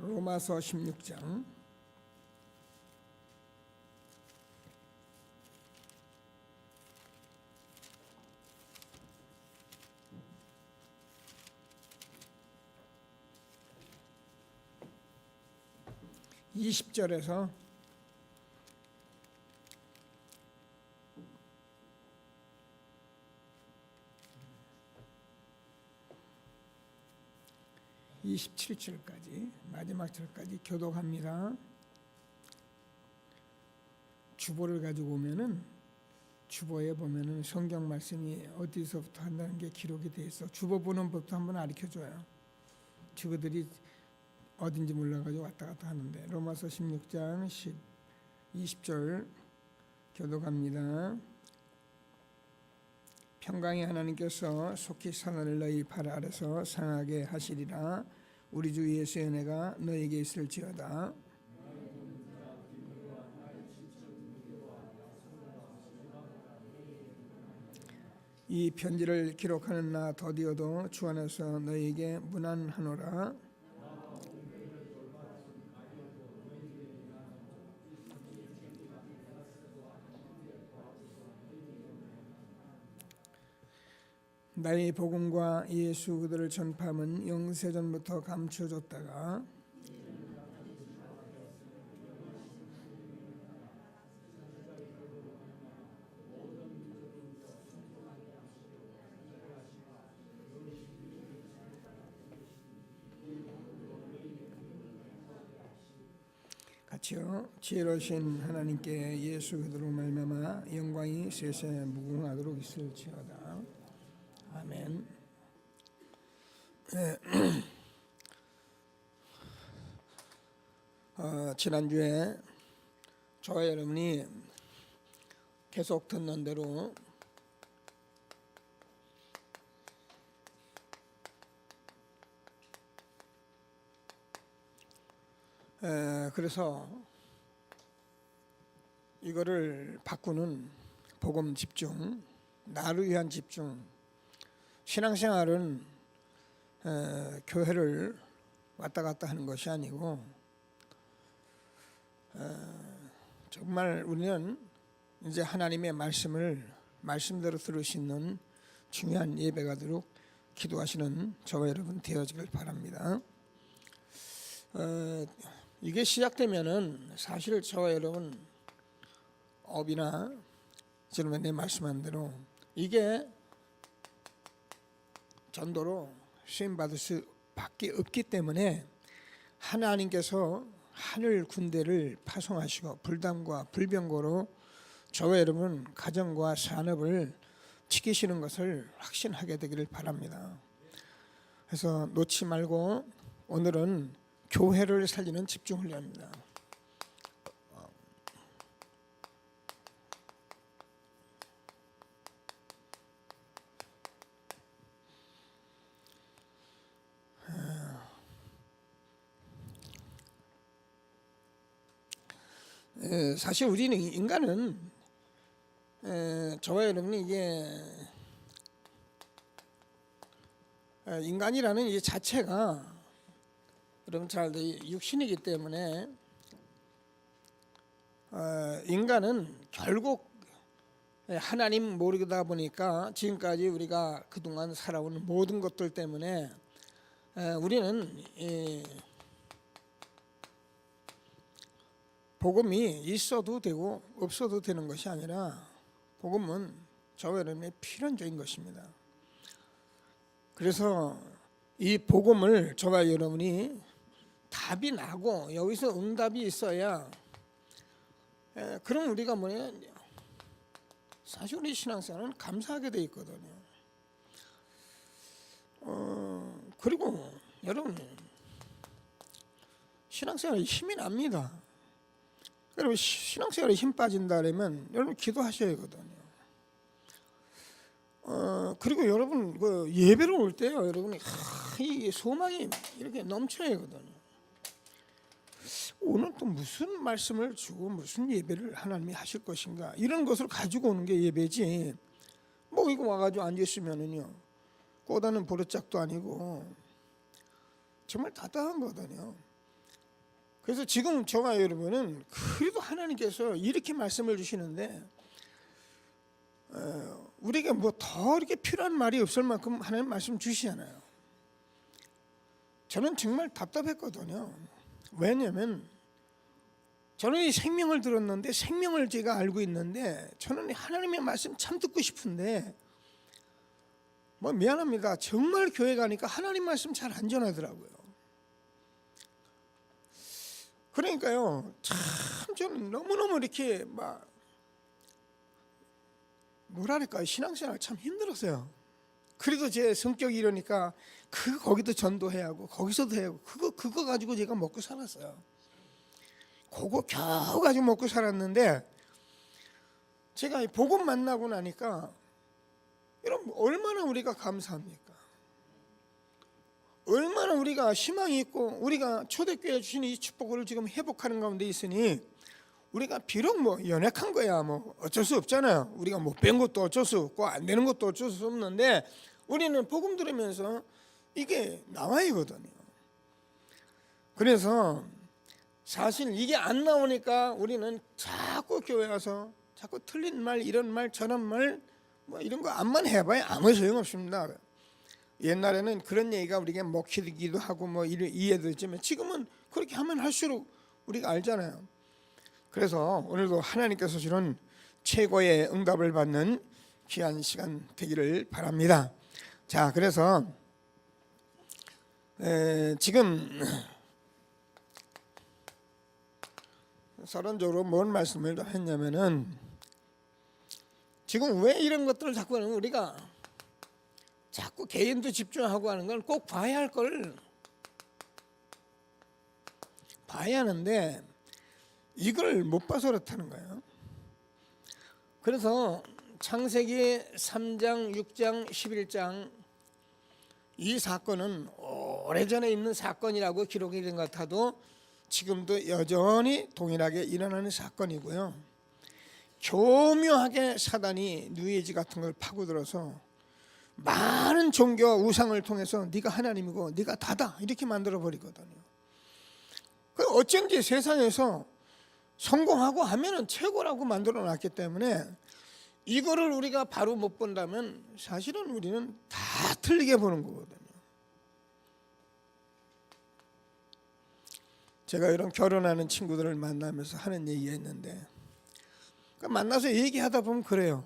로마서 16장 20절에서 27절까지 마지막 절까지 교독합니다. 주보를 가지고 오면은 주보에 보면은 성경 말씀이 어디서부터 한다는 게 기록이 돼 있어. 주보 보는 법도 한번 가르쳐줘요. 친구들이 어딘지 몰라가지고 왔다 갔다 하는데 로마서 16장 20절 교독합니다. 평강의 하나님께서 속히 선을 너희 발 아래서 상하게 하시리라. 우리 주 예수의 은혜가 너에게 있을지어다. 이 편지를 기록하는 나 더디어도 주 안에서 너에게 문안하노라. 나의 복음과 예수 그들을 전파함은 영세전부터 감추어졌다가 같이요. 지혜로우신 하나님께 예수 그들로 말미암아 영광이 세세에 무궁하도록 있을지어다. 아멘. 지난주에 저와 여러분이 계속 듣는 대로 그래서 이거를 바꾸는 복음 집중, 나를 위한 집중. 신앙생활은 교회를 왔다 갔다 하는 것이 아니고 정말 우리는 이제 하나님의 말씀을 말씀대로 들을 수 있는 중요한 예배가 되도록 기도하시는 저와 여러분 되어지길 바랍니다. 이게 시작되면은 사실 저와 여러분 업이나 지금 내 말씀한 대로 이게 전도로 쓰임받을 수밖에 없기 때문에 하나님께서 하늘 군대를 파송하시고 불담과 불병거로 저와 여러분 가정과 산업을 지키시는 것을 확신하게 되기를 바랍니다. 그래서 놓지 말고 오늘은 교회를 살리는 집중 훈련입니다. 사실 우리는 인간은 저와 여러분이 이게 인간이라는 이 자체가 여러분 잘 육신이기 때문에 인간은 결국 하나님 모르다 보니까 지금까지 우리가 그동안 살아온 모든 것들 때문에 우리는 복음이 있어도 되고 없어도 되는 것이 아니라 복음은 저와 여러분의 필연적인 것입니다. 그래서 이 복음을 저와 여러분이 답이 나고 여기서 응답이 있어야 그럼 우리가 뭐냐 사실 우리 신앙생활은 감사하게 돼 있거든요. 그리고 여러분 신앙생활에 힘이 납니다. 여러분 신앙생활에 힘 빠진다 그러면 여러분 기도하셔야 하거든요. 그리고 여러분 그 예배를 올 때요, 여러분이 이 소망이 이렇게 넘쳐야 하거든요. 오늘 또 무슨 말씀을 주고 무슨 예배를 하나님이 하실 것인가 이런 것을 가지고 오는 게 예배지. 뭐 이거 와가지고 앉아 있으면은요 꼬다는 보르짝도 아니고 정말 답답한 거거든요. 그래서 지금 저와 여러분은 그래도 하나님께서 이렇게 말씀을 주시는데 우리가 뭐 더 이렇게 필요한 말이 없을 만큼 하나님 말씀 주시잖아요. 저는 정말 답답했거든요. 왜냐하면 저는 이 생명을 들었는데, 생명을 제가 알고 있는데, 저는 하나님의 말씀 참 듣고 싶은데 뭐 미안합니다. 정말 교회 가니까 하나님 말씀 잘 안 전하더라고요. 그러니까요, 참 저는 너무너무 이렇게 막 뭐랄까요, 신앙생활 참 힘들었어요. 그래도 제 성격이 이러니까 거기도 전도해야 하고 거기서도 해야 하고 그거 가지고 제가 먹고 살았어요. 그거 겨우 가지고 먹고 살았는데, 제가 이 복음 만나고 나니까 여러분 얼마나 우리가 감사합니까? 얼마나 우리가 희망이 있고, 우리가 초대교회 주신 이 축복을 지금 회복하는 가운데 있으니, 우리가 비록 뭐 연약한 거야 뭐 어쩔 수 없잖아요. 우리가 못 뺀 것도 어쩔 수 없고 안 되는 것도 어쩔 수 없는데, 우리는 복음 들으면서 이게 나와야거든요. 그래서 사실 이게 안 나오니까 우리는 자꾸 교회 와서 자꾸 틀린 말, 이런 말, 저런 말, 뭐 이런 거 암만 해봐야 아무 소용없습니다. 옛날에는 그런 얘기가 우리가 먹히기도 하고 뭐 이해도 했지만, 지금은 그렇게 하면 할수록 우리가 알잖아요. 그래서 오늘도 하나님께서 주는 최고의 응답을 받는 귀한 시간 되기를 바랍니다. 자, 그래서 지금 서론적으로 뭔 말씀을 했냐면은, 지금 왜 이런 것들을 자꾸 하는, 우리가 자꾸 개인도 집중하고 하는 건 꼭 봐야 할 걸 봐야 하는데, 이걸 못 봐서 그렇다는 거예요. 그래서 창세기 3장, 6장, 11장 이 사건은 오래전에 있는 사건이라고 기록이 된 것 같아도 지금도 여전히 동일하게 일어나는 사건이고요. 교묘하게 사단이 뉴에이지 같은 걸 파고들어서 많은 종교와 우상을 통해서 네가 하나님이고 네가 다다 이렇게 만들어 버리거든요. 어쩐지 세상에서 성공하고 하면은 최고라고 만들어 놨기 때문에, 이거를 우리가 바로 못 본다면 사실은 우리는 다 틀리게 보는 거거든요. 제가 이런 결혼하는 친구들을 만나면서 하는 얘기가 있는데, 그러니까 만나서 얘기하다 보면 그래요.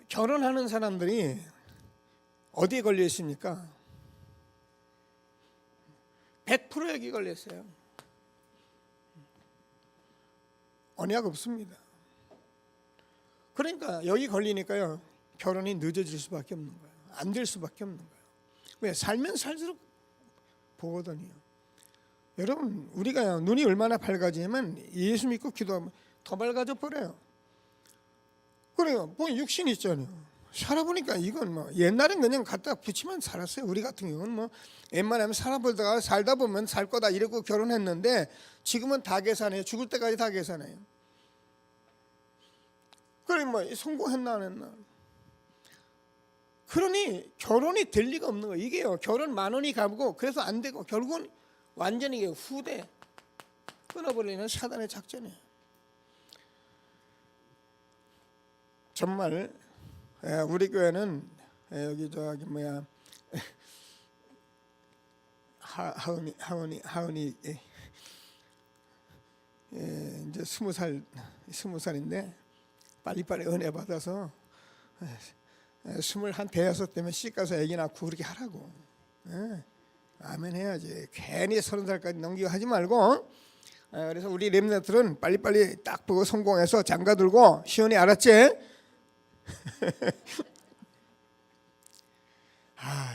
결혼하는 사람들이 어디에 걸려 있습니까? 100% 여기 걸려 있어요. 언약 없습니다. 그러니까 여기 걸리니까요, 결혼이 늦어질 수밖에 없는 거예요. 안 될 수밖에 없는 거예요. 왜? 살면 살수록 보거든요. 여러분, 우리가 눈이 얼마나 밝아지면 예수 믿고 기도하면 더 밝아져 버려요. 그래요. 뭐 육신 있잖아요. 살아보니까 이건 뭐 옛날엔 그냥 갖다 붙이면 살았어요. 우리 같은 경우는 뭐 웬만하면 살아보다가 살다 보면 살 거다 이러고 결혼했는데, 지금은 다 계산해요. 죽을 때까지 다 계산해요. 그래 뭐 성공했나 안 했나. 그러니 결혼이 될 리가 없는 거예요. 이게요, 결혼 10,000원이 가고 그래서 안 되고 결국은 완전히 후대 끊어버리는 사단의 작전이에요. 정말 우리 교회는 여기 저기 뭐야 하은이 이제 20살인데 빨리빨리 은혜 받아서 21 되면 씩 가서 애기 낳고 그렇게 하라고. 아멘 해야지. 괜히 30살까지 넘기고 하지 말고. 그래서 우리 렘넌트들은 빨리빨리 딱 보고 성공해서 장가 들고 시원히, 알았지?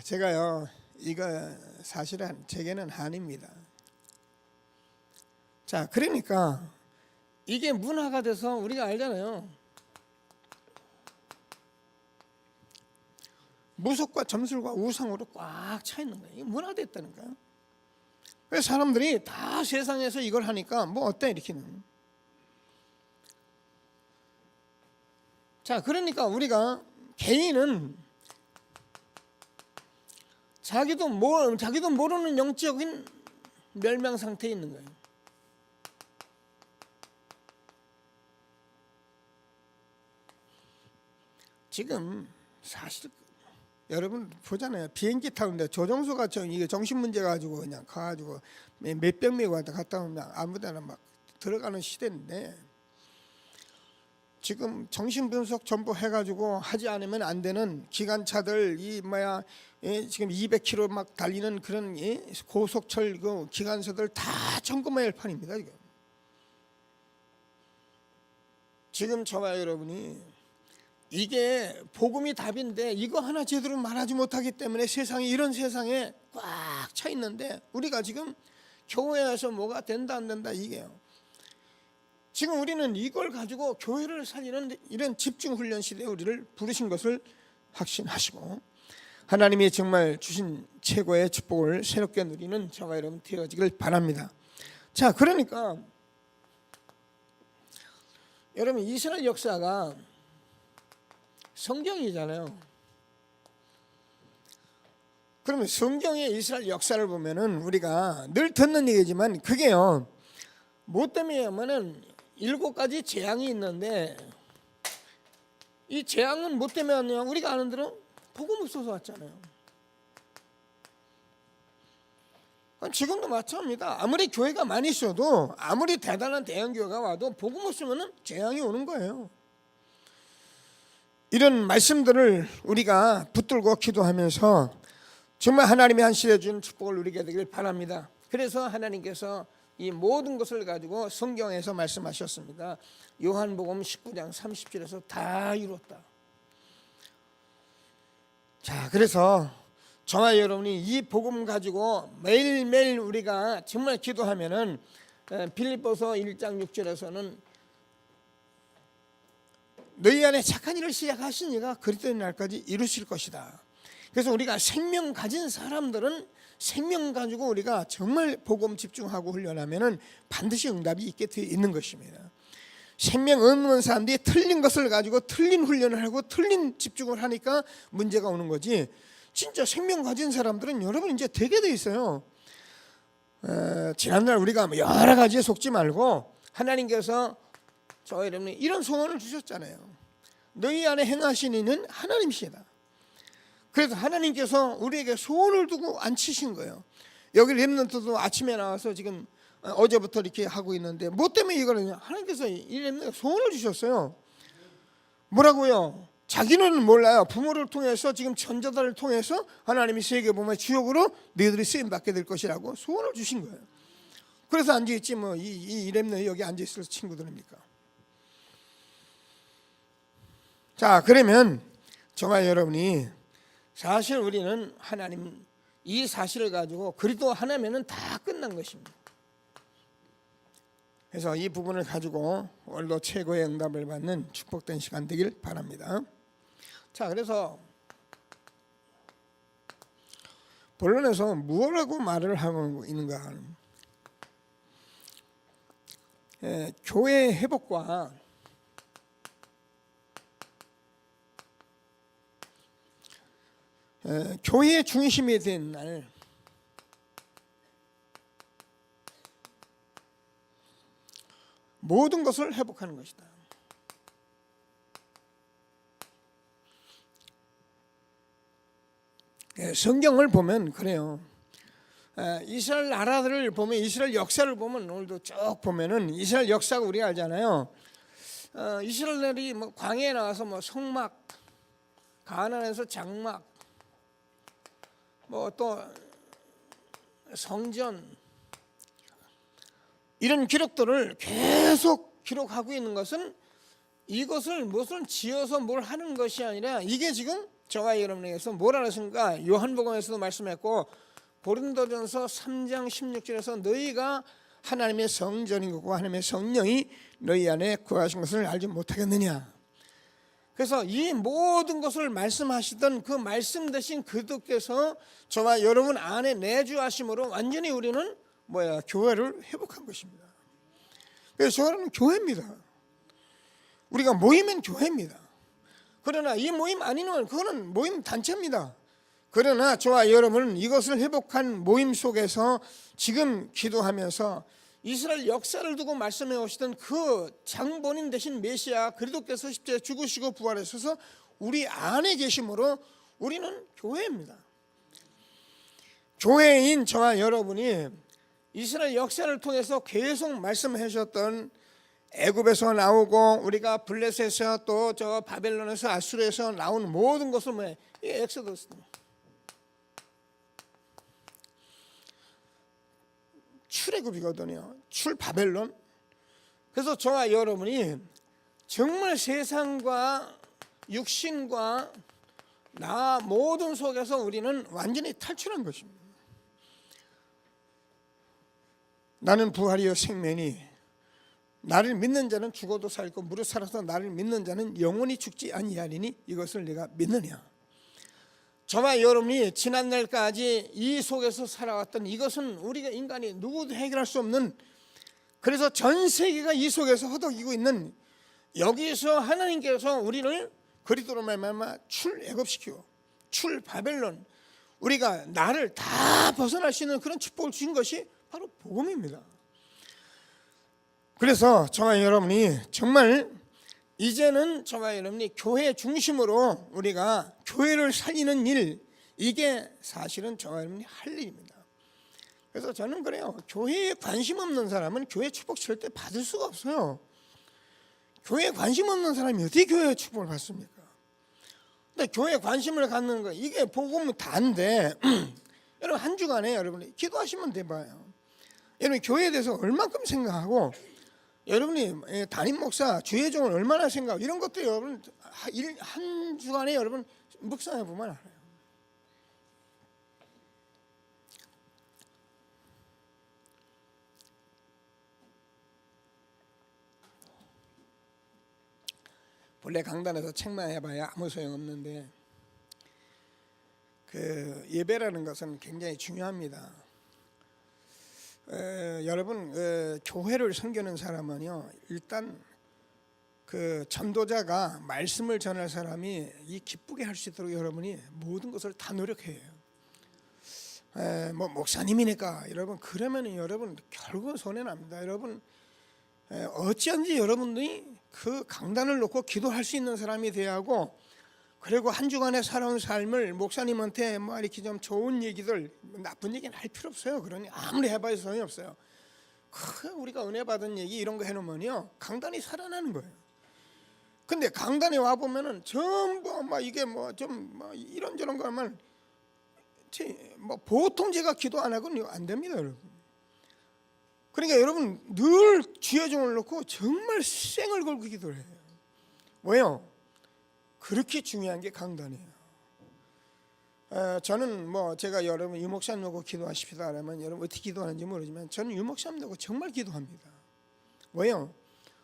제가요, 이거 사실은 제게는 한입니다. 자, 그러니까 이게 문화가 돼서 우리가 알잖아요. 무속과 점술과 우상으로 꽉 차 있는 거예요. 이게 문화됐다니까요. 그래서 사람들이 다 세상에서 이걸 하니까 뭐 어때 이렇게는. 자, 그러니까 우리가 개인은 자기도 모르는 영적인 멸망 상태에 있는 거예요. 지금 사실 여러분 보잖아요. 비행기 타는데 조종수가 이게 정신 문제 가지고 그냥 가가지고 몇백 명 갔다 오면 아무데나 막 들어가는 시대인데, 지금 정신 분석 전부 해가지고 하지 않으면 안 되는 기관차들 지금 200km 막 달리는 그런 고속철 그 기관차들 다 점검해야 할 판입니다. 지금 저와 여러분이 이게 복음이 답인데 이거 하나 제대로 말하지 못하기 때문에 세상이 이런 세상에 꽉 차 있는데, 우리가 지금 교회에서 뭐가 된다 안 된다 이게요. 지금 우리는 이걸 가지고 교회를 살리는 이런 집중훈련 시대에 우리를 부르신 것을 확신하시고, 하나님이 정말 주신 최고의 축복을 새롭게 누리는 저와 여러분 되어지길 바랍니다. 자, 그러니까 여러분, 이스라엘 역사가 성경이잖아요. 그러면 성경의 이스라엘 역사를 보면은 우리가 늘 듣는 얘기지만 그게요, 뭐 때문이냐면은 7가지 재앙이 있는데, 이 재앙은 뭐 때문에 왔냐? 우리가 아는 대로 복음 없어서 왔잖아요. 지금도 마찬가지입니다. 아무리 교회가 많이 있어도, 아무리 대단한 대형 교회가 와도 복음 없으면 재앙이 오는 거예요. 이런 말씀들을 우리가 붙들고 기도하면서 정말 하나님이 한 시대에 준 축복을 누리게 되길 바랍니다. 그래서 하나님께서 이 모든 것을 가지고 성경에서 말씀하셨습니다. 요한복음 19장 30절에서 다 이뤘다. 자, 그래서 저와 여러분이 이 복음 가지고 매일매일 우리가 정말 기도하면은, 빌립보서 1장 6절에서는 너희 안에 착한 일을 시작하신 이가 그리스도의 날까지 이루실 것이다. 그래서 우리가 생명 가진 사람들은 생명 가지고 우리가 정말 복음 집중하고 훈련하면은 반드시 응답이 있게 되어 있는 것입니다. 생명 없는 사람들이 틀린 것을 가지고 틀린 훈련을 하고 틀린 집중을 하니까 문제가 오는 거지, 진짜 생명 가진 사람들은 여러분 이제 되게 돼 있어요. 지난날 우리가 여러 가지에 속지 말고 하나님께서 저와 여러분이 이런 소원을 주셨잖아요. 너희 안에 행하신 이는 하나님이시다. 그래서 하나님께서 우리에게 소원을 두고 앉히신 거예요. 여기 렘넌트도 아침에 나와서 지금 어제부터 이렇게 하고 있는데, 뭐 때문에 이거를 하나님께서 이 렘넌트 소원을 주셨어요. 뭐라고요? 자기는 몰라요. 부모를 통해서 지금 전자들을 통해서 하나님이 세계 보면 주역으로 너희들이 쓰임 받게 될 것이라고 소원을 주신 거예요. 그래서 앉아 있지 뭐 이 렘넌트 여기 앉아 있을 친구들입니까? 자, 그러면 저와 여러분이 사실 우리는 하나님 이 사실을 가지고 그리스도 하나면은 다 끝난 것입니다. 그래서 이 부분을 가지고 오늘도 최고의 응답을 받는 축복된 시간 되길 바랍니다. 자, 그래서 본론에서 무엇라고 말을 하고 있는가 하는, 교회 회복과 교회의 중심이 된 날, 모든 것을 회복하는 것이다. 성경을 보면 그래요. 이스라엘 나라들을 보면, 이스라엘 역사를 보면, 오늘도 쭉 보면은 이스라엘 역사가 우리가 알잖아요. 이스라엘이 뭐 광야에 나와서 뭐 성막, 가나안에서 장막, 뭐 또 성전, 이런 기록들을 계속 기록하고 있는 것은 이것을 무슨 지어서 뭘 하는 것이 아니라, 이게 지금 저와 여러분에게서 뭘 하는가, 요한복음에서도 말씀했고 고린도전서 3장 16절에서 너희가 하나님의 성전인 것과 하나님의 성령이 너희 안에 거하신 것을 알지 못하겠느냐. 그래서 이 모든 것을 말씀하시던 그 말씀 대신 그분께서 저와 여러분 안에 내주하심으로 완전히 우리는 교회를 회복한 것입니다. 그래서 저는 교회입니다. 우리가 모이면 교회입니다. 그러나 이 모임 아니면 그거는 모임 단체입니다. 그러나 저와 여러분은 이것을 회복한 모임 속에서 지금 기도하면서 이스라엘 역사를 두고 말씀해 오시던 그 장본인 대신 메시아 그리스도께서 십자가에 죽으시고 부활하셔서 우리 안에 계심으로 우리는 교회입니다. 교회인 저와 여러분이 이스라엘 역사를 통해서 계속 말씀해 주셨던 애굽에서 나오고 우리가 블레셋에서 또 저 바벨론에서 아수르에서 나온 모든 것을 뭐예요? 이 엑소더스입니다. 출애굽이거든요. 출바벨론. 그래서 저와 여러분이 정말 세상과 육신과 나 모든 속에서 우리는 완전히 탈출한 것입니다. 나는 부활이요 생명이 나를 믿는 자는 죽어도 살고 무릇 살아서 나를 믿는 자는 영원히 죽지 아니하리니 이것을 내가 믿느냐. 저와 여러분이 지난날까지 이 속에서 살아왔던 이것은 우리가 인간이 누구도 해결할 수 없는, 그래서 전 세계가 이 속에서 허덕이고 있는, 여기서 하나님께서 우리를 그리스도로 말미암아 출애굽시키고 출바벨론, 우리가 나를 다 벗어날 수 있는 그런 축복을 주신 것이 바로 복음입니다. 그래서 저와 여러분이 정말 이제는 저와 여러분이 교회 중심으로 우리가 교회를 살리는 일, 이게 사실은 저와 여러분이 할 일입니다. 그래서 저는 그래요. 교회에 관심 없는 사람은 교회 축복 절대 받을 수가 없어요. 교회에 관심 없는 사람이 어떻게 교회 축복을 받습니까? 근데 교회에 관심을 갖는 거, 이게 복음은 다인데 여러분 한 주간에 여러분이 기도하시면 돼봐요. 여러분 교회에 대해서 얼만큼 생각하고, 여러분이 담임 목사, 주의종을 얼마나 생각하고, 이런 것도 여러분 한 주간에 여러분 묵상해 보면 알아요. 본래 강단에서 책만 해봐야 아무 소용없는데 그 예배라는 것은 굉장히 중요합니다. 여러분 교회를 섬기는 사람은요, 일단 그 전도자가 말씀을 전할 사람이 이 기쁘게 할 수 있도록 여러분이 모든 것을 다 노력해요. 뭐 목사님이니까 여러분 그러면 여러분 결국은 손해 납니다. 여러분 어찌한지 여러분들이 그 강단을 놓고 기도할 수 있는 사람이 돼야 하고, 그리고 한 주간에 살아온 삶을 목사님한테 뭐 이렇게 좀 좋은 얘기들, 나쁜 얘기는 할 필요 없어요. 그러니 아무리 해봐야 소용이 없어요. 우리가 은혜 받은 얘기 이런 거 해놓으면요, 강단이 살아나는 거예요. 근데 강단에 와 보면은 전부 막 이게 뭐 좀 뭐 이런저런 거만, 뭐 보통 제가 기도 안 하고는 안 됩니다, 여러분. 그러니까 여러분 늘 주의 종을 놓고 정말 생을 걸고 기도를 해요. 왜요? 그렇게 중요한 게 강단이에요. 저는 뭐 제가 여러분 유 목사님 놓고 기도하십시다 하면 여러분 어떻게 기도하는지 모르지만 저는 유 목사님 놓고 정말 기도합니다. 왜요?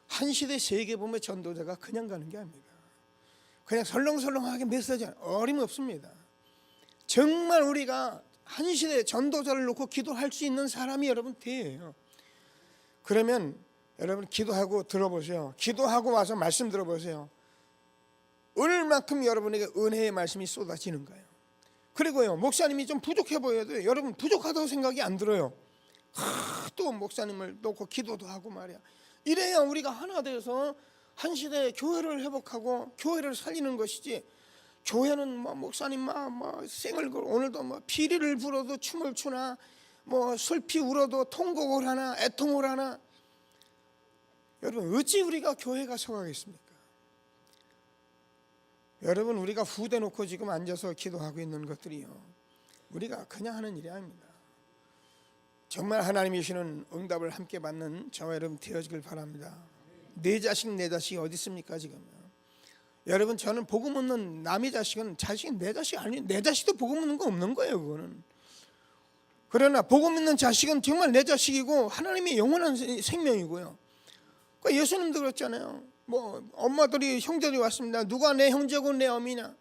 한 시대 세계보면 전도자가 그냥 가는 게 아닙니다. 그냥 설렁설렁하게 메시지 어림없습니다. 정말 우리가 한 시대 전도자를 놓고 기도할 수 있는 사람이 여러분 돼요. 그러면 여러분 기도하고 들어보세요. 기도하고 와서 말씀 들어보세요. 얼만큼 여러분에게 은혜의 말씀이 쏟아지는 거예요. 그리고요, 목사님이 좀 부족해 보여도 여러분 부족하다고 생각이 안 들어요. 또 목사님을 놓고 기도도 하고 말이야. 이래야 우리가 하나 돼서 한 시대의 교회를 회복하고 교회를 살리는 것이지, 교회는 뭐 목사님 뭐 생을 걸고 오늘도 뭐 피리를 불어도 춤을 추나, 뭐 슬피 울어도 통곡을 하나 애통을 하나, 여러분 어찌 우리가 교회가 서가겠습니까? 여러분 우리가 후대 놓고 지금 앉아서 기도하고 있는 것들이요, 우리가 그냥 하는 일이 아닙니다. 정말 하나님이 주시는 응답을 함께 받는 저와 여러분 되어지길 바랍니다. 내 자식이 어디 있습니까 지금? 여러분 저는 복음 없는 남의 자식은 자식이 내 자식 아니에요. 내 자식도 복음 없는 거 없는 거예요, 그거는. 그러나 복음 있는 자식은 정말 내 자식이고 하나님의 영원한 생명이고요. 예수님도 그랬잖아요. 뭐 엄마들이 형제들이 왔습니다. 누가 내 형제고 내 어미냐?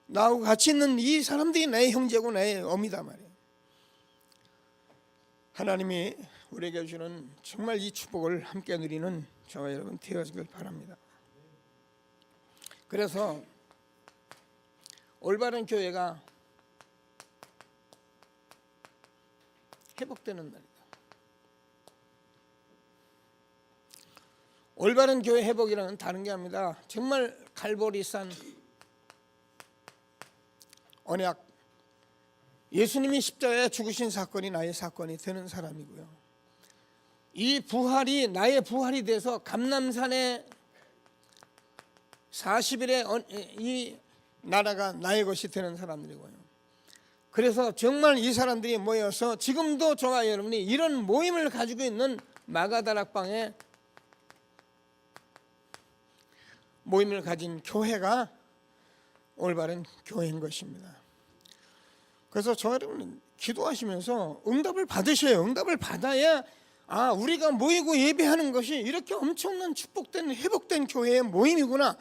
나하고 같이 있는 이 사람들이 내 형제고 내 어미다 말이에요. 하나님이 우리에게 주는 정말 이 축복을 함께 누리는 저와 여러분 되어지길 바랍니다. 그래서 올바른 교회가 회복되는 날이다. 올바른 교회 회복이라는 다른 게 아닙니다. 정말 갈보리산 언약, 예수님이 십자가에 죽으신 사건이 나의 사건이 되는 사람이고요. 이 부활이 나의 부활이 돼서 감람산에 40일에 이 나라가 나의 것이 되는 사람들이고요. 그래서 정말 이 사람들이 모여서 지금도 저와 여러분이 이런 모임을 가지고 있는 마가다락방에 모임을 가진 교회가 올바른 교회인 것입니다. 그래서 저와 여러분은 기도하시면서 응답을 받으셔요. 응답을 받아야 우리가 모이고 예배하는 것이 이렇게 엄청난 축복된 회복된 교회의 모임이구나.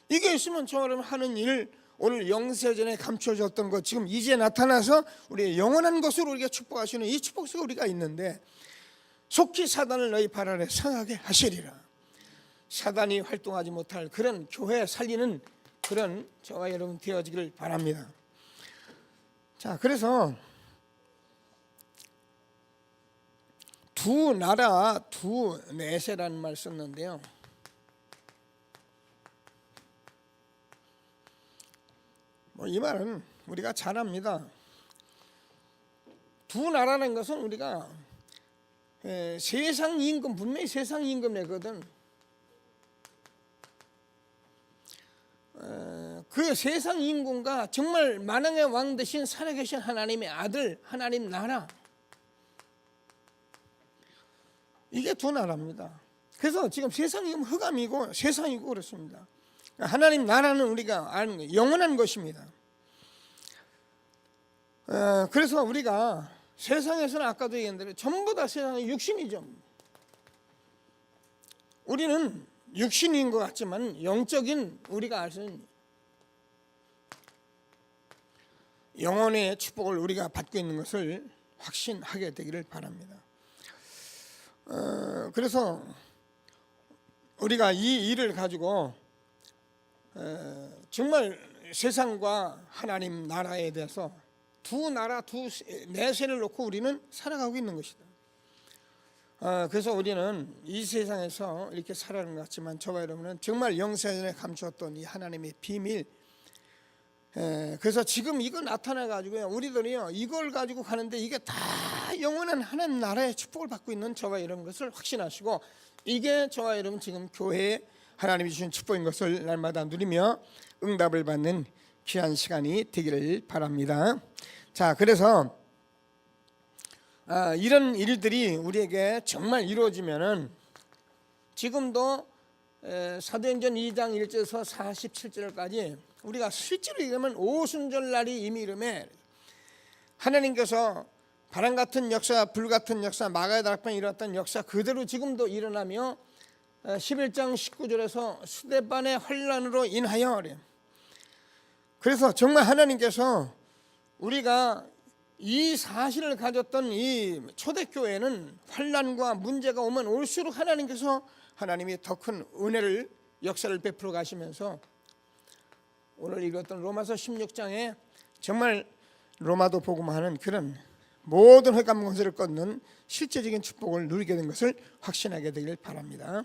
이게 있으면 저와 여러분 하는 일, 오늘 영세전에 감춰졌던 것 지금 이제 나타나서 우리의 영원한 것으로 우리가 축복하시는 이 축복 속에 우리가 있는데, 속히 사단을 너희 발 아래 상하게 하시리라. 사단이 활동하지 못할 그런 교회 살리는 그런 저와 여러분 되어지기를 바랍니다. 자, 그래서 두 나라 두 내세라는 말 썼는데요. 이 말은 우리가 잘 압니다. 두 나라라는 것은 우리가 세상 임금, 분명히 세상 임금이거든. 그 세상 임금과 정말 만왕의 왕 되신 살아계신 하나님의 아들, 하나님 나라, 이게 두 나라입니다. 그래서 지금 세상 임금 흑암이고 세상이고 그렇습니다. 하나님 나라는 우리가 아는 거예요. 영원한 것입니다. 그래서 우리가 세상에서는 아까도 얘기한 대로 전부 다 세상의 육신이죠. 우리는 육신인 것 같지만 영적인 우리가 알 수 있는 영혼의 축복을 우리가 받고 있는 것을 확신하게 되기를 바랍니다. 그래서 우리가 이 일을 가지고 정말 세상과 하나님 나라에 대해서 두 나라 두 내세를 놓고 우리는 살아가고 있는 것이다. 그래서 우리는 이 세상에서 이렇게 살아가는 것 같지만 저와 여러분은 정말 영세전에 감추었던 이 하나님의 비밀, 그래서 지금 이거 나타나가지고요, 우리들이요 이걸 가지고 가는데 이게 다 영원한 하나님 나라의 축복을 받고 있는 저와 이런 것을 확신하시고, 이게 저와 여러분 지금 교회에 하나님이 주신 축복인 것을 날마다 누리며 응답을 받는 귀한 시간이 되기를 바랍니다. 자, 그래서 이런 일들이 우리에게 정말 이루어지면은 지금도 사도행전 2장 1절에서 47절까지 우리가 실제로 얘기하면 오순절날이 이미 이름에 하나님께서 바람 같은 역사, 불 같은 역사, 마가다락방에 일어났던 역사 그대로 지금도 일어나며 11장 19절에서 스데반의 환난으로 인하여, 그래서 정말 하나님께서 우리가 이 사실을 가졌던 이 초대교회는 환난과 문제가 오면 올수록 하나님이 더 큰 은혜를 역사를 베풀어 가시면서 오늘 읽었던 로마서 16장에 정말 로마도 복음하는 그런 모든 흑암 권세를 꺾는 실제적인 축복을 누리게 된 것을 확신하게 되길 바랍니다.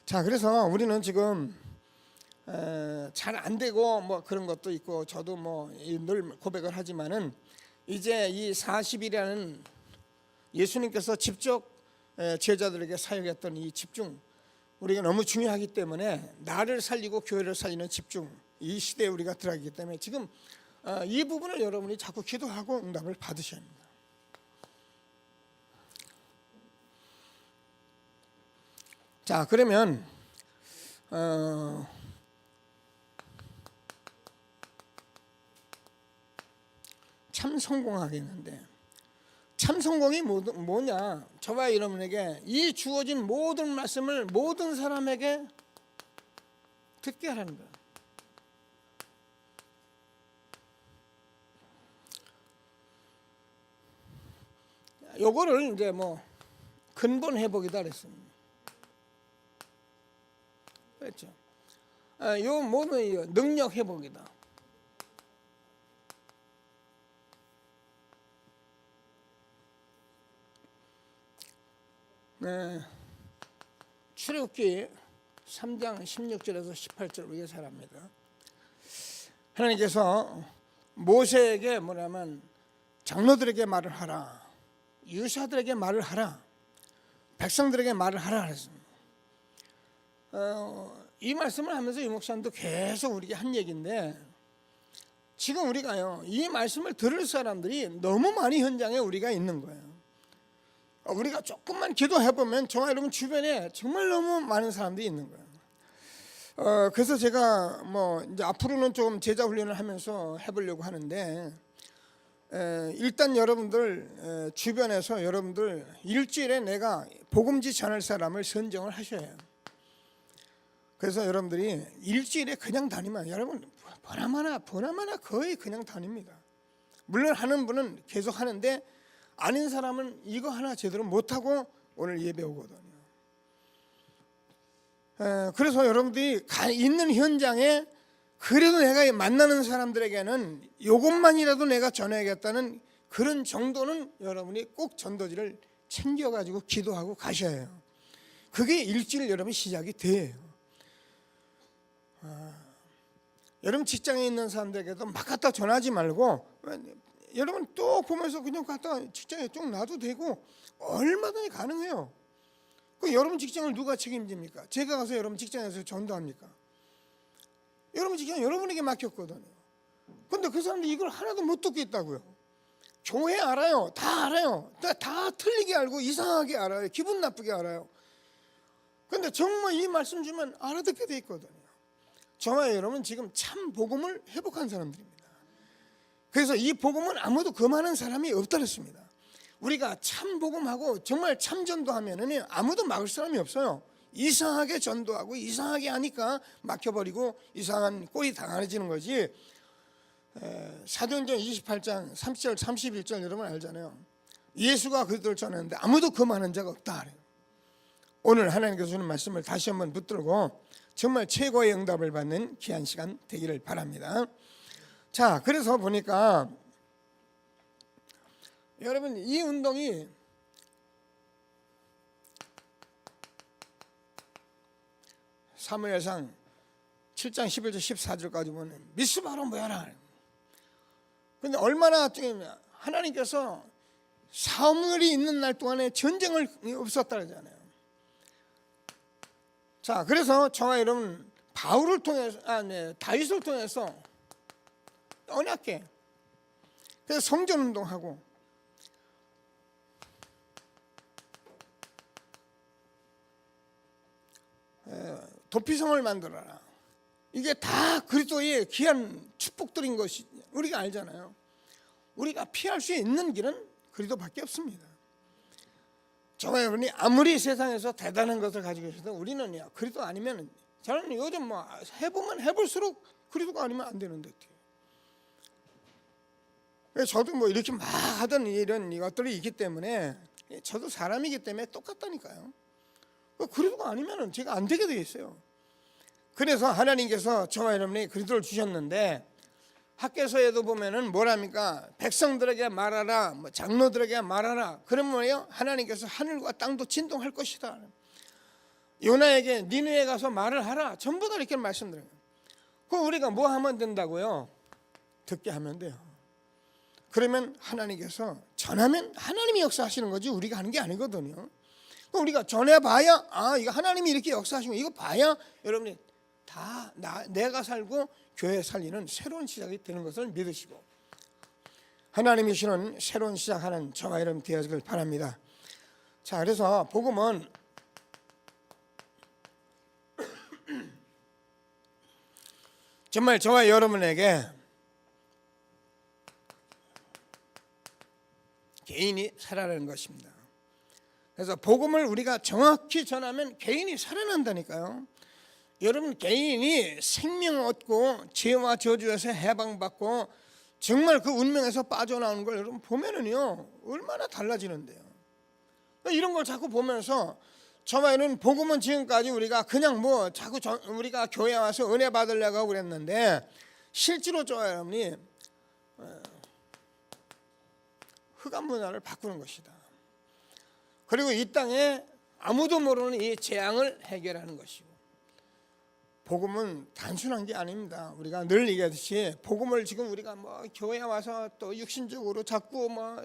자, 그래서 우리는 지금 잘 안 되고 뭐 그런 것도 있고, 저도 뭐 늘 고백을 하지만은 이제 이 40일이라는 예수님께서 직접 제자들에게 사역했던 이 집중, 우리가 너무 중요하기 때문에 나를 살리고 교회를 살리는 집중, 이 시대에 우리가 들어가기 때문에 지금 이 부분을 여러분이 자꾸 기도하고 응답을 받으셔야 합니다. 자, 그러면 참 성공하겠는데, 참 성공이 뭐냐? 저와 여러분에게 이 주어진 모든 말씀을 모든 사람에게 듣게 하라는 거예요. 요거를 이제 뭐 근본 회복이다 그랬습니다. 그렇죠? 요 뭐는 능력 회복이다. 출애굽기 3장 16절에서 18절 우리가 잘 압니다. 하나님께서 모세에게 뭐냐면 장로들에게 말을 하라, 유사들에게 말을 하라, 백성들에게 말을 하라 그랬습니다. 이 말씀을 하면서 이 목사님도 계속 우리에게 한 얘기인데, 지금 우리가요 이 말씀을 들을 사람들이 너무 많이 현장에 우리가 있는 거예요. 우리가 조금만 기도해보면 정말 여러분 주변에 정말 너무 많은 사람들이 있는 거예요. 그래서 제가 뭐 이제 앞으로는 좀 제자 훈련을 하면서 해보려고 하는데, 일단 여러분들 주변에서 여러분들 일주일에 내가 복음지 전할 사람을 선정을 하셔야 해요. 그래서 여러분들이 일주일에 그냥 다니면 여러분 보나마나 거의 그냥 다닙니다. 물론 하는 분은 계속 하는데 아닌 사람은 이거 하나 제대로 못하고 오늘 예배 오거든요. 그래서 여러분들이 있는 현장에 그래도 내가 만나는 사람들에게는 이것만이라도 내가 전해야겠다는 그런 정도는 여러분이 꼭 전도지를 챙겨가지고 기도하고 가셔야 해요. 그게 일주일 여러분 시작이 돼요. 여러분 직장에 있는 사람들에게도 막 갖다 전하지 말고 여러분 또 보면서 그냥 갖다 직장에 쭉 놔도 되고 얼마든지 가능해요. 그 여러분 직장을 누가 책임집니까? 제가 가서 여러분 직장에서 전도합니까? 여러분 직장 여러분에게 맡겼거든요. 근데 그 사람들이 이걸 하나도 못 듣겠다고요. 교회 알아요. 다 알아요. 다 틀리게 알고 이상하게 알아요. 기분 나쁘게 알아요. 근데 정말 이 말씀 주면 알아듣게 돼 있거든요. 저와 여러분 지금 참 복음을 회복한 사람들입니다. 그래서 이 복음은 아무도 금하는 사람이 없다 그랬습니다. 우리가 참 복음하고 정말 참 전도하면은 아무도 막을 사람이 없어요. 이상하게 전도하고 이상하게 하니까 막혀버리고 이상한 꼴이 당해지는 거지. 사도행전 28장 30절 31절 여러분 알잖아요. 예수가 그들을 전했는데 아무도 금하는 자가 없다 그래요. 오늘 하나님께서 주는 말씀을 다시 한번 붙들고 정말 최고의 응답을 받는 귀한 시간 되기를 바랍니다. 자, 그래서 보니까 여러분 이 운동이 사무엘상 7장 11절 14절까지 보면 미스바로 모여라. 근데 얼마나 하나님께서 사무엘이 있는 날 동안에 전쟁을 없었다 그러잖아요. 자, 그래서 저와 여러분 바울을 통해서 다윗을 통해서 언약궤, 그래서 성전 운동하고 도피성을 만들어라. 이게 다 그리스도의 귀한 축복들인 것이 우리가 알잖아요. 우리가 피할 수 있는 길은 그리스도밖에 없습니다. 저와 여러분이 아무리 세상에서 대단한 것을 가지고 계셔도 우리는요 그리스도 아니면, 저는 요즘 뭐 해보면 해볼수록 그리스도가 아니면 안 되는데 저도 뭐 이렇게 막 하던 이런 것들이 있기 때문에 저도 사람이기 때문에 똑같다니까요. 그리스도가 아니면 제가 안 되게 되어 있어요. 그래서 하나님께서 저와 여러분이 그리스도를 주셨는데 학개서에도 보면은 뭐랍니까? 백성들에게 말하라, 장로들에게 말하라. 그러면 뭐예요? 하나님께서 하늘과 땅도 진동할 것이다. 요나에게 니느웨에 가서 말을 하라. 전부 다 이렇게 말씀드려요. 그럼 우리가 뭐 하면 된다고요? 듣게 하면 돼요. 그러면 하나님께서 전하면 하나님이 역사하시는 거지 우리가 하는 게 아니거든요. 우리가 전해봐야 이거 하나님이 이렇게 역사하시는 거 이거 봐야 여러분이 다 내가 살고 교회 살리는 새로운 시작이 되는 것을 믿으시고 하나님이 주시는 새로운 시작하는 저와 여러분 되어지길 바랍니다. 자, 그래서 복음은 정말 저와 여러분에게 개인이 살아나는 것입니다. 그래서 복음을 우리가 정확히 전하면 개인이 살아난다니까요. 여러분 개인이 생명을 얻고 죄와 저주에서 해방받고 정말 그 운명에서 빠져나오는 걸 여러분 보면은요 얼마나 달라지는데요. 이런 걸 자꾸 보면서 저와는 복음은 지금까지 우리가 그냥 뭐 자꾸 우리가 교회 와서 은혜 받으려고 하고 그랬는데 실제로 저와 여러분이 흑암 문화를 바꾸는 것이다. 그리고 이 땅에 아무도 모르는 이 재앙을 해결하는 것이고, 복음은 단순한 게 아닙니다. 우리가 늘 얘기하듯이 복음을 지금 우리가 뭐 교회에 와서 또 육신적으로 자꾸 뭐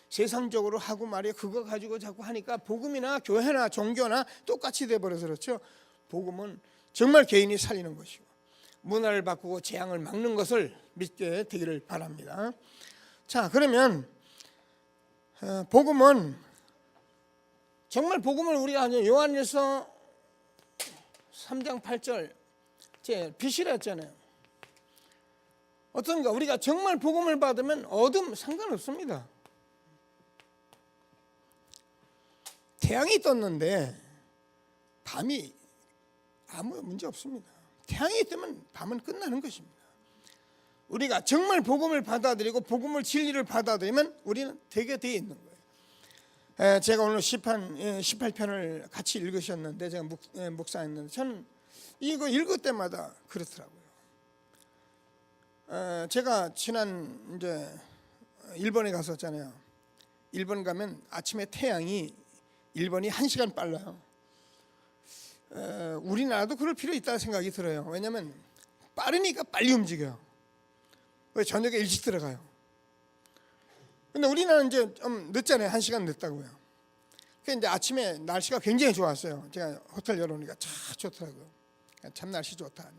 세상적으로 하고 말이야, 그거 가지고 자꾸 하니까 복음이나 교회나 종교나 똑같이 돼버려서 그렇죠. 복음은 정말 개인이 살리는 것이고 문화를 바꾸고 재앙을 막는 것을 믿게 되기를 바랍니다. 자, 그러면 복음은 정말 복음을 우리가 요한일서 3장 8절 제 빛이라 했잖아요. 어떤가, 우리가 정말 복음을 받으면 어둠 상관없습니다. 태양이 떴는데 밤이 아무 문제 없습니다. 태양이 뜨면 밤은 끝나는 것입니다. 우리가 정말 복음을 받아들이고 복음을 진리를 받아들이면 우리는 되게 되어 있는 거예요. 제가 오늘 18편을 같이 읽으셨는데 제가 묵상했는데 저는 이거 읽을 때마다 그렇더라고요. 제가 지난 이제 일본에 갔었잖아요. 일본 가면 아침에 태양이 일본이 1시간 빨라요. 우리나라도 그럴 필요 있다는 생각이 들어요. 왜냐하면 빠르니까 빨리 움직여요. 저녁에 일찍 들어가요. 근데 우리나라는 이제 좀 늦잖아요. 1시간 늦다고요. 그러니까 이제 아침에 날씨가 굉장히 좋았어요. 제가 호텔 열어오니까 참 좋더라고요. 참 날씨 좋다.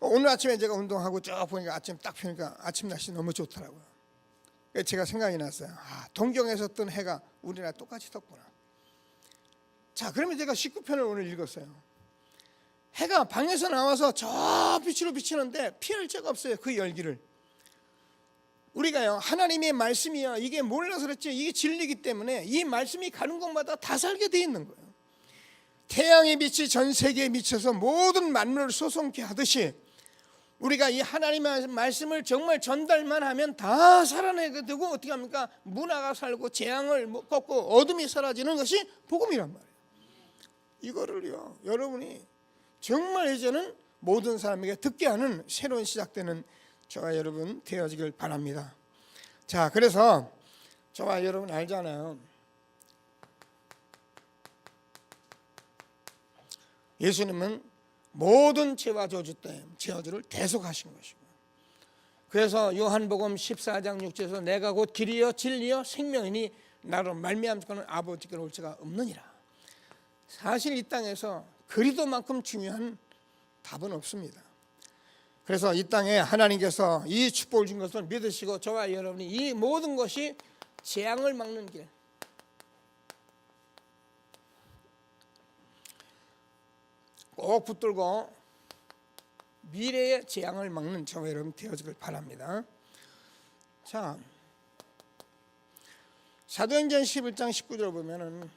오늘 아침에 제가 운동하고 쭉 보니까 아침 딱 펴니까 아침 날씨 너무 좋더라고요. 제가 생각이 났어요. 동경에서 뜬 해가 우리나라 똑같이 떴구나. 자, 그러면 제가 19편을 오늘 읽었어요. 해가 방에서 나와서 저 빛으로 비치는데 피할 데가 없어요. 그 열기를. 우리가요, 하나님의 말씀이요, 이게 몰라서 그렇지 이게 진리이기 때문에 이 말씀이 가는 곳마다 다 살게 돼 있는 거예요. 태양의 빛이 전 세계에 미쳐서 모든 만물을 솟게 하듯이 우리가 이 하나님의 말씀을 정말 전달만 하면 다 살아내게 되고, 어떻게 합니까? 문화가 살고 재앙을 꺾고 어둠이 사라지는 것이 복음이란 말이에요. 이거를요, 여러분이 정말 이제는 모든 사람에게 듣게 하는 새로운 시작되는 저와 여러분 되어지길 바랍니다. 자, 그래서 저와 여러분 알잖아요. 예수님은 모든 죄와 저주를 대속하신 것이고, 그래서 요한복음 14장 6절에서 내가 곧 길이요 진리요 생명이니 나로 말미암고는 아버지께로 올 자가 없느니라. 사실 이 땅에서 그리도만큼 중요한 답은 없습니다. 그래서 이 땅에 하나님께서 이 축복을 준 것을 믿으시고 저와 여러분이 이 모든 것이 재앙을 막는 길, 꼭 붙들고 미래의 재앙을 막는 저와 여러분 되어지길 바랍니다. 자, 사도행전 11장 19절 보면은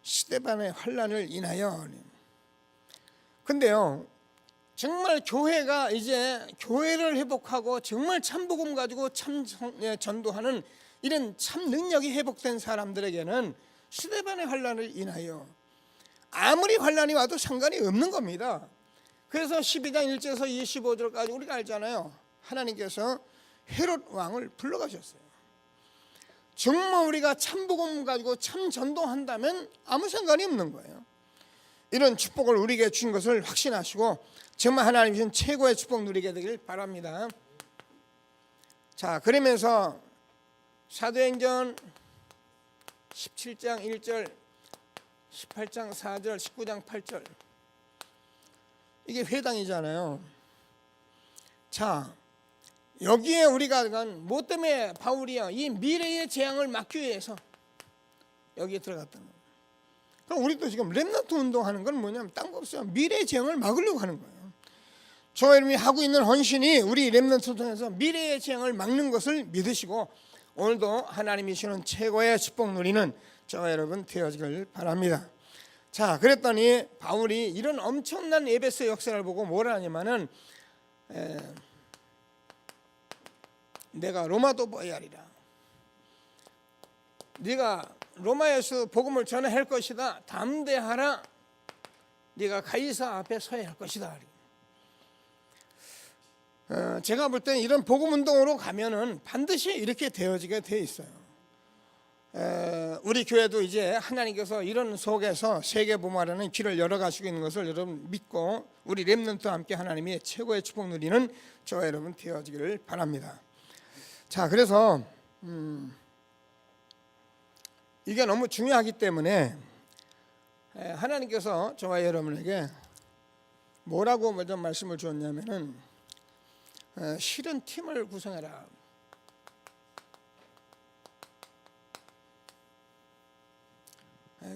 스데반의 환난을 인하여, 근데요 정말 교회가 이제 교회를 회복하고 정말 참복음 가지고 참 전도하는 이런 참 능력이 회복된 사람들에게는 스데반의 환난을 인하여 아무리 환난이 와도 상관이 없는 겁니다. 그래서 12장 1절에서 25절까지 우리가 알잖아요. 하나님께서 헤롯 왕을 불러가셨어요. 정말 우리가 참복음 가지고 참 전도한다면 아무 상관이 없는 거예요. 이런 축복을 우리에게 준 것을 확신하시고 정말 하나님 주신 최고의 축복 누리게 되길 바랍니다. 자, 그러면서 사도행전 17장 1절, 18장 4절, 19장 8절, 이게 회당이잖아요. 자, 여기에 우리가 뭐 때문에 바울이야 이 미래의 재앙을 막기 위해서 여기에 들어갔다는 거예요. 그럼 우리도 지금 렘넌트 운동하는 건 뭐냐면 딴 거 없어요. 미래의 재앙을 막으려고 하는 거예요. 저와 여러분이 하고 있는 헌신이 우리 렘넌트 통해서 미래의 재앙을 막는 것을 믿으시고 오늘도 하나님이 주시는 최고의 축복 누리는 저와 여러분 되어지길 바랍니다. 자, 그랬더니 바울이 이런 엄청난 에베소 역사를 보고 뭐라 하냐면은 내가 로마도 보아야 하리라. 네가 로마에서 복음을 전할 것이다. 담대하라. 네가 가이사 앞에 서야 할 것이다. 제가 볼 때는 이런 복음 운동으로 가면은 반드시 이렇게 되어지게 돼 있어요. 우리 교회도 이제 하나님께서 이런 속에서 세계 보마라는 길을 열어가시고 있는 것을 여러분 믿고 우리 렘넌트와 함께 하나님의 최고의 축복 누리는 저와 여러분 되어지기를 바랍니다. 자, 그래서 이게 너무 중요하기 때문에 하나님께서 저와 여러분에게 뭐라고 먼저 말씀을 주었냐면은 실은 팀을 구성해라.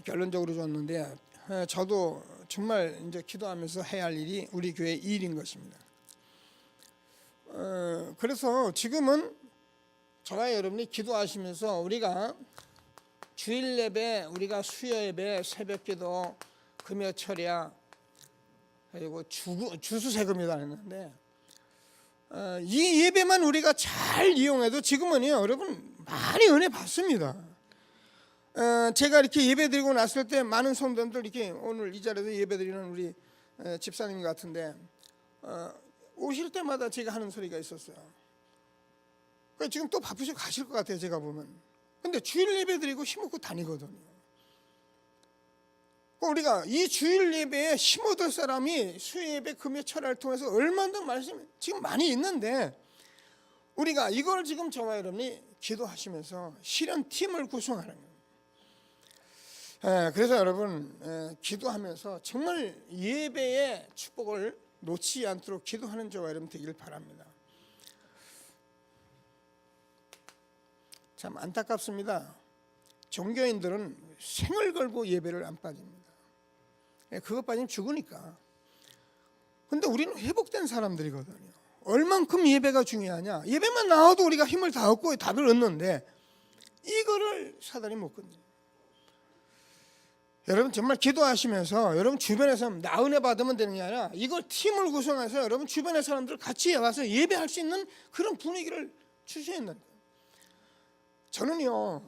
결론적으로 줬는데 저도 정말 이제 기도하면서 해야 할 일이 우리 교회 일인 것입니다. 그래서 지금은 저와 여러분이 기도하시면서 우리가 주일 예배, 우리가 수요 예배, 새벽기도, 금요 철야 그리고 주수세금이다 했는데 이 예배만 우리가 잘 이용해도 지금은요 여러분 많이 은혜 받습니다. 제가 이렇게 예배 드리고 났을 때 많은 성도님들 이렇게 오늘 이 자리에서 예배 드리는 우리 집사님 같은데 오실 때마다 제가 하는 소리가 있었어요. 지금 또 바쁘시고 가실 것 같아요 제가 보면. 근데 주일 예배 드리고 힘없고 다니거든요. 우리가 이 주일 예배에 힘 얻을 사람이 수요 예배, 금요 철야를 통해서 얼마나 말씀이 지금 많이 있는데 우리가 이걸 지금 저와 여러분이 기도하시면서 실현 팀을 구성하는 거예요. 그래서 여러분 기도하면서 정말 예배의 축복을 놓치지 않도록 기도하는 저와 여러분 되기를 바랍니다. 참 안타깝습니다. 종교인들은 생을 걸고 예배를 안 빠집니다. 그것 빠지면 죽으니까. 근데 우리는 회복된 사람들이거든요. 얼만큼 예배가 중요하냐. 예배만 나와도 우리가 힘을 다 얻고 답을 얻는데 이거를 사단이 못 건드려요. 여러분 정말 기도하시면서 여러분 주변에서 나 은혜 받으면 되는 게 아니라 이걸 팀을 구성해서 여러분 주변의 사람들 같이 와서 예배할 수 있는 그런 분위기를 주셔야 된다. 저는요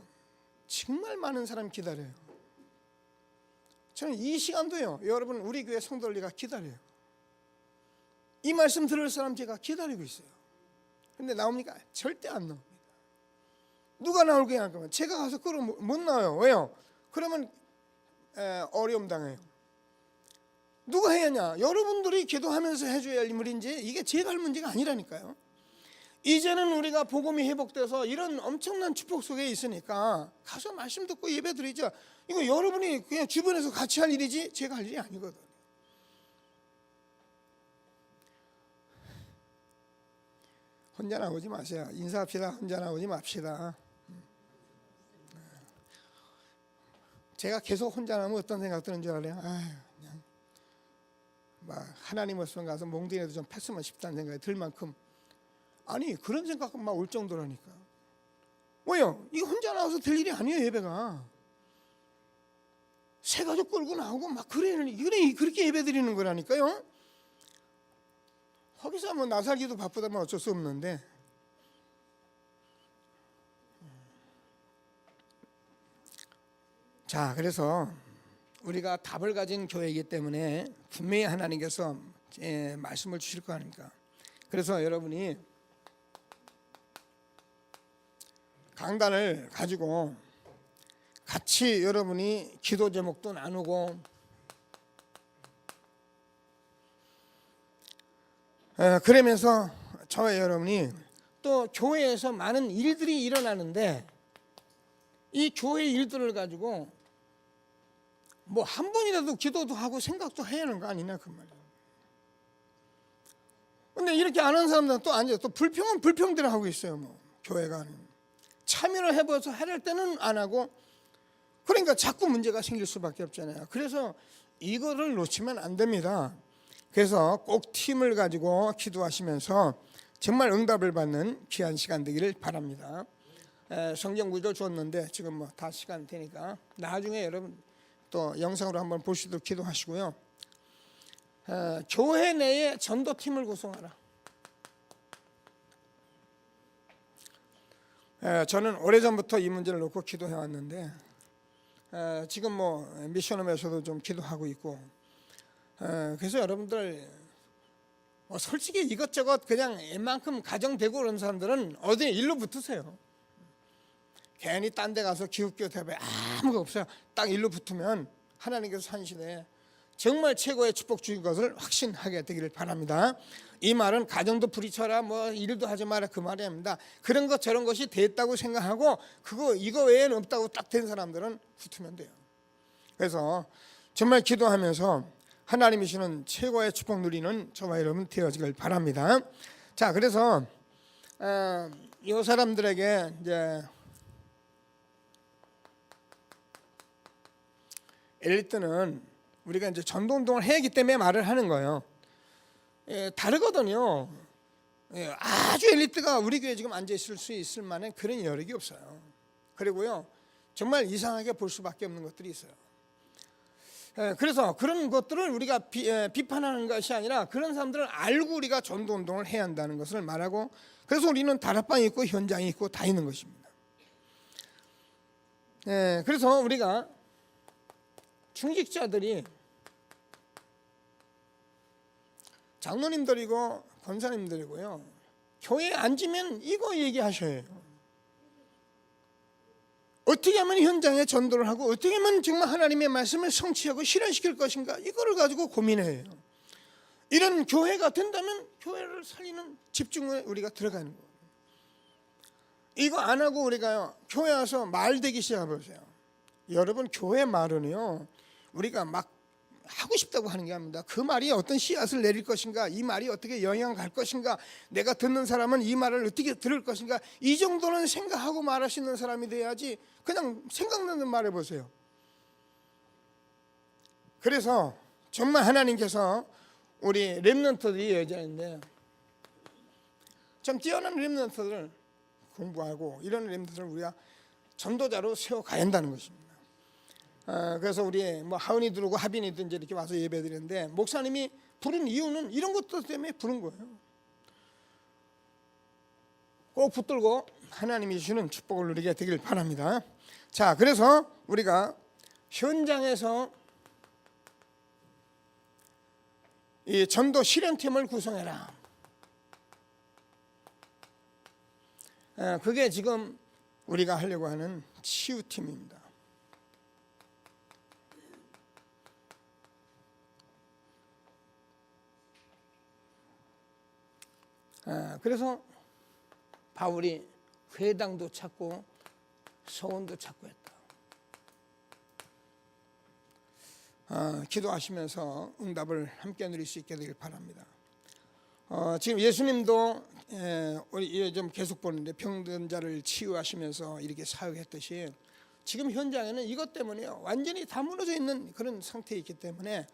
정말 많은 사람이 기다려요. 저는 이 시간도요 여러분 우리 교회 성도들과 기다려요. 이 말씀 들을 사람 제가 기다리고 있어요. 근데 나옵니까? 절대 안 나옵니다. 누가 나오게 할 거면 제가 가서 그러면 못 나와요. 왜요? 그러면 어려움 당해요. 누가 해야 하냐? 여러분들이 기도하면서 해줘야 할 인물인지 이게 제가 할 문제가 아니라니까요. 이제는 우리가 복음이 회복돼서 이런 엄청난 축복 속에 있으니까 가서 말씀 듣고 예배 드리죠. 이거 여러분이 그냥 주변에서 같이 할 일이지 제가 할 일이 아니거든요. 혼자 나오지 마세요. 인사합시다. 혼자 나오지 맙시다. 제가 계속 혼자 나면 어떤 생각 드는 줄 알아요? 그냥 막 하나님 없으면 가서 몽둥이라도 좀 팼으면 싶다는 생각이 들 만큼 아니 그런 생각은 막 올 정도라니까. 왜요? 이거 혼자 나와서 될 일이 아니에요. 예배가 새 가족 끌고 나오고 막 그렇게 예배 드리는 거라니까요. 거기서 뭐 나살기도 바쁘다면 어쩔 수 없는데 자, 그래서 우리가 답을 가진 교회이기 때문에 분명히 하나님께서 말씀을 주실 거 아닙니까? 그래서 여러분이 강단을 가지고 같이 여러분이 기도 제목도 나누고 그러면서 저와 여러분이 또 교회에서 많은 일들이 일어나는데 이 교회 일들을 가지고 뭐 한 번이라도 기도도 하고 생각도 해야 하는 거 아니냐 그 말이에요. 근데 이렇게 안 하는 사람들은 또 앉아서 또 불평은 불평대로 하고 있어요. 뭐 교회가 참여를 해봐서 할 때는 안 하고 그러니까 자꾸 문제가 생길 수밖에 없잖아요. 그래서 이거를 놓치면 안 됩니다. 그래서 꼭 팀을 가지고 기도하시면서 정말 응답을 받는 귀한 시간 되기를 바랍니다. 성경 구절 줬는데 지금 뭐 다 시간 되니까 나중에 여러분 또 영상으로 한번 보시도록 기도하시고요. 교회 내에 전도팀을 구성하라. 저는 오래전부터 이 문제를 놓고 기도해 왔는데 지금 뭐 미션홈에서도 좀 기도하고 있고 그래서 여러분들 솔직히 이것저것 그냥 웬만큼 가정되고 그런 사람들은 어디 일로 붙으세요. 괜히 딴 데 가서 기웃기웃 해봐야 아무것도 없어요. 딱 일로 붙으면 하나님께서 산 시대에 정말 최고의 축복 주신 것을 확신하게 되기를 바랍니다. 이 말은 가정도 부리쳐라, 뭐 일도 하지 마라, 그 말이 아닙니다. 그런 것 저런 것이 됐다고 생각하고 이거 외에는 없다고 딱 된 사람들은 붙으면 돼요. 그래서 정말 기도하면서 하나님이 주시는 최고의 축복 누리는 저와 여러분 되어지길 바랍니다. 자, 그래서 이 사람들에게 이제 엘리트는 우리가 이제 전도 운동을 해야 하기 때문에 말을 하는 거예요. 다르거든요. 아주 엘리트가 우리 교회에 지금 앉아 있을 수 있을 만한 그런 여력이 없어요. 그리고요, 정말 이상하게 볼 수밖에 없는 것들이 있어요. 그래서 그런 것들을 우리가 비판하는 것이 아니라 그런 사람들은 알고 우리가 전도 운동을 해야 한다는 것을 말하고, 그래서 우리는 다락방이 있고 현장이 있고 다 있는 것입니다. 그래서 우리가 중직자들이 장로님들이고 권사님들이고요, 교회에 앉으면 이거 얘기하셔야 해요. 어떻게 하면 현장에 전도를 하고 어떻게 하면 정말 하나님의 말씀을 성취하고 실현시킬 것인가, 이거를 가지고 고민해요. 이런 교회가 된다면 교회를 살리는 집중에 우리가 들어가는 거예요. 이거 안 하고 우리가요, 교회 와서 말되기 시작해보세요. 여러분, 교회 말은요, 우리가 막 하고 싶다고 하는 게 아닙니다. 그 말이 어떤 씨앗을 내릴 것인가, 이 말이 어떻게 영향 갈 것인가, 내가 듣는 사람은 이 말을 어떻게 들을 것인가, 이 정도는 생각하고 말할 수 있는 사람이 돼야지 그냥 생각나는 말 해보세요. 그래서 정말 하나님께서 우리 렘넌트들이 여자인데 좀 뛰어난 렘넌트들을 공부하고 이런 렘넌트들을 우리가 전도자로 세워가야 한다는 것입니다. 그래서 우리 뭐 하은이 들어오고 하빈이든지 이렇게 와서 예배드리는데, 목사님이 부른 이유는 이런 것들 때문에 부른 거예요. 꼭 붙들고 하나님이 주시는 축복을 누리게 되길 바랍니다. 자, 그래서 우리가 현장에서 이 전도 실현팀을 구성해라. 그게 지금 우리가 하려고 하는 치유팀입니다. 그래서 바울이 회당도 찾고 서원도 찾고 했다. 기도하시면서 응답을 함께 누릴 수 있게 되길 바랍니다. 지금 예수님도 우리 좀 계속 보는데 병든 자를 치유하시면서 이렇게 사역했듯이 지금 현장에는 이것 때문에 완전히 다 무너져 있는 그런 상태에 있기 때문에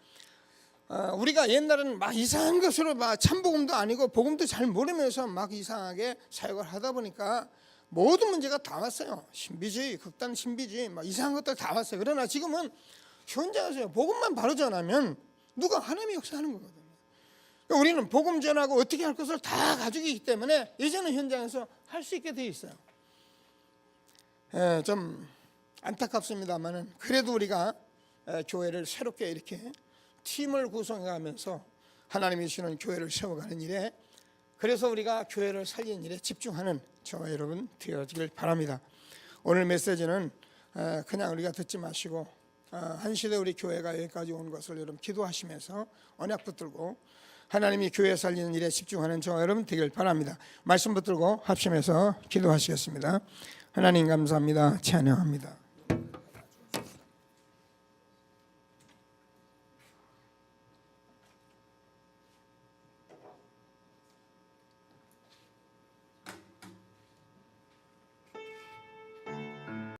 우리가 옛날에는 막 이상한 것으로 막 참복음도 아니고 복음도 잘 모르면서 막 이상하게 사역을 하다 보니까 모든 문제가 다 왔어요. 신비주의, 극단 신비주의, 막 이상한 것들 다 왔어요. 그러나 지금은 현장에서 복음만 바로 전하면 누가 하나님의 역사하는 거거든요. 그러니까 우리는 복음 전하고 어떻게 할 것을 다 가지고 있기 때문에 예전에 현장에서 할 수 있게 돼 있어요. 좀 안타깝습니다만은 그래도 우리가 교회를 새롭게 이렇게 팀을 구성해가면서 하나님이 주시는 교회를 세워가는 일에, 그래서 우리가 교회를 살리는 일에 집중하는 저와 여러분 되어지길 바랍니다. 오늘 메시지는 그냥 우리가 듣지 마시고 한 시대 우리 교회가 여기까지 온 것을 여러분 기도하시면서 언약 붙들고 하나님이 교회 살리는 일에 집중하는 저와 여러분 되길 바랍니다. 말씀 붙들고 합심해서 기도하시겠습니다. 하나님 감사합니다. 찬양합니다.